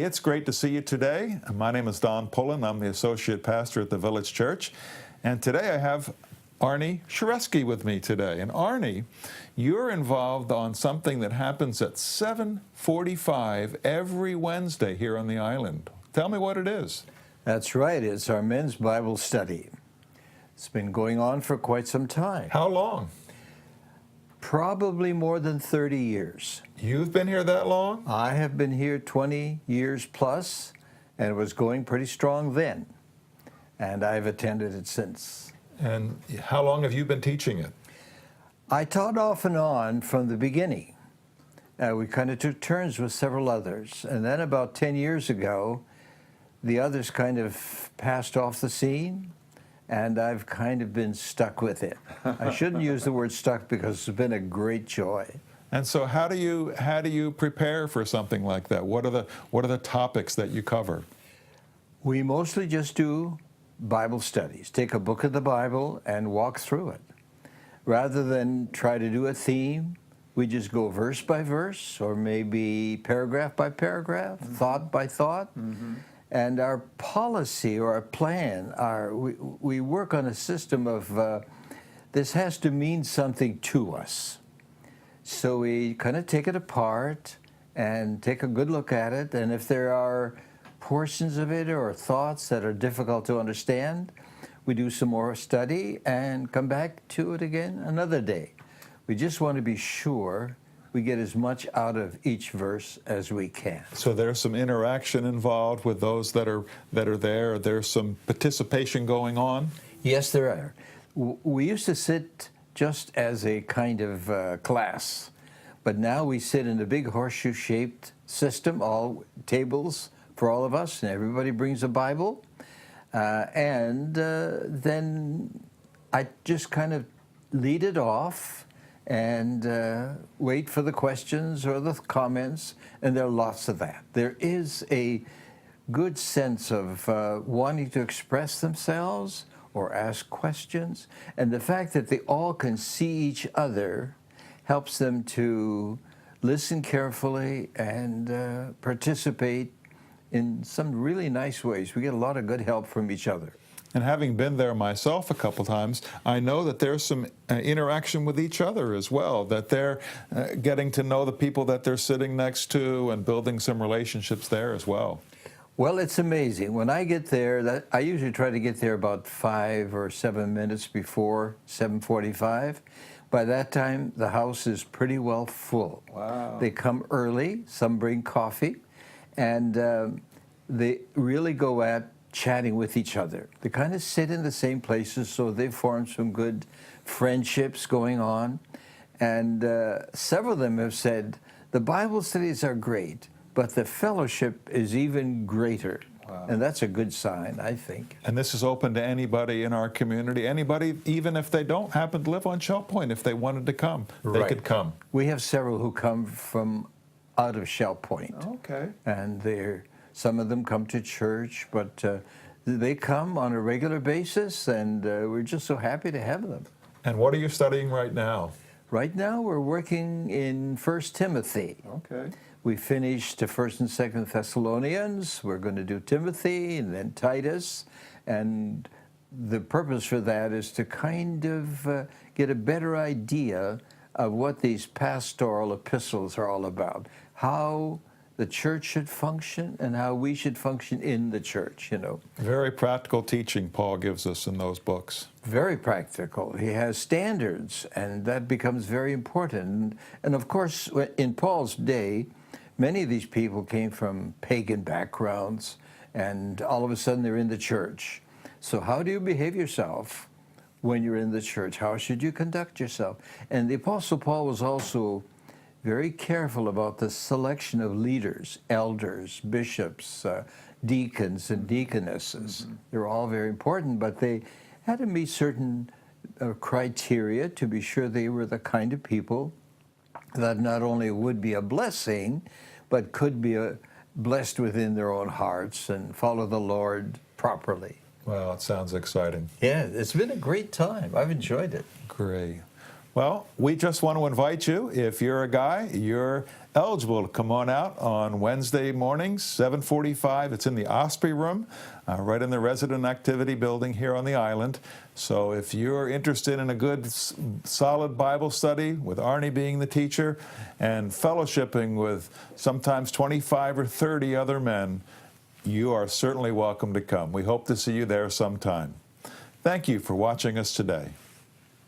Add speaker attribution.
Speaker 1: it's great to see you today. My name is Don Pullen. I'm the associate pastor at the Village Church. And today I have Arnie Sharesky with me today. And Arnie, you're involved on something that happens at 7:45 every Wednesday here on the island. Tell me what it is.
Speaker 2: That's right. It's our men's Bible study. It's been going on for quite some time.
Speaker 1: How long?
Speaker 2: Probably more than 30 years.
Speaker 1: You've been here that long?
Speaker 2: I have been here 20 years plus, and it was going pretty strong then. And I've attended it since.
Speaker 1: And how long have you been teaching it?
Speaker 2: I taught off and on from the beginning. We kind of took turns with several others. And then about 10 years ago, the others kind of passed off the scene, and I've kind of been stuck with it. I shouldn't use the word stuck because it's been a great joy.
Speaker 1: And so how do you prepare for something like that? What are the topics that you cover?
Speaker 2: We mostly just do Bible studies. Take a book of the Bible and walk through it. Rather than try to do a theme, we just go verse by verse, or maybe paragraph by paragraph, thought by thought. And our policy or our plan, we work on a system of this has to mean something to us. So we kind of take it apart and take a good look at it. And if there are portions of it or thoughts that are difficult to understand, we do some more study and come back to it again another day. We just want to be sure we get as much out of each verse as we can.
Speaker 1: So there's some interaction involved with those that are there. There's some participation going on.
Speaker 2: Yes, there are. We used to sit just as a kind of class, but now we sit in a big horseshoe-shaped system, all tables for all of us, and everybody brings a Bible, and then I just kind of lead it off and wait for the questions or the comments, and there are lots of that. There is a good sense of wanting to express themselves or ask questions, and the fact that they all can see each other helps them to listen carefully and participate in some really nice ways. We get a lot of good help from each other.
Speaker 1: And having been there myself a couple times, I know that there's some interaction with each other as well, that they're getting to know the people that they're sitting next to and building some relationships there as well.
Speaker 2: Well, it's amazing. When I get there, I usually try to get there about 5 or 7 minutes before 7:45. By that time, the house is pretty well full.
Speaker 1: Wow.
Speaker 2: They come early, some bring coffee, and they really go at chatting with each other. They kind of sit in the same places, so they form some good friendships going on. And several of them have said, the Bible studies are great, but the fellowship is even greater. Wow. And that's a good sign, I think.
Speaker 1: And this is open to anybody in our community, anybody, even if they don't happen to live on Shell Point, if they wanted to come, they could come.
Speaker 2: We have several who come from out of Shell Point.
Speaker 1: Okay.
Speaker 2: And some of them come to church, but they come on a regular basis, and we're just so happy to have them.
Speaker 1: And what are you studying right now?
Speaker 2: Right now, we're working in 1 Timothy.
Speaker 1: Okay.
Speaker 2: We finished 1 and 2 Thessalonians. We're going to do Timothy and then Titus. And the purpose for that is to kind of get a better idea of what these pastoral epistles are all about, how the church should function and how we should function in the church, you know.
Speaker 1: Very practical teaching Paul gives us in those books.
Speaker 2: Very practical. He has standards, and that becomes very important. And of course, in Paul's day, many of these people came from pagan backgrounds, and all of a sudden they're in the church. So how do you behave yourself when you're in the church? How should you conduct yourself? And the Apostle Paul was also very careful about the selection of leaders, elders, bishops, deacons, and deaconesses. They're all very important, but they had to meet certain criteria to be sure they were the kind of people that not only would be a blessing, but could be blessed within their own hearts and follow the Lord properly.
Speaker 1: Well, it sounds exciting.
Speaker 2: Yeah, it's been a great time. I've enjoyed it.
Speaker 1: Great. Well, we just want to invite you, if you're a guy, you're eligible to come on out on Wednesday mornings, 7:45. It's in the Osprey Room, right in the Resident Activity Building here on the island. So if you're interested in a good, solid Bible study, with Arnie being the teacher, and fellowshipping with sometimes 25 or 30 other men, you are certainly welcome to come. We hope to see you there sometime. Thank you for watching us today.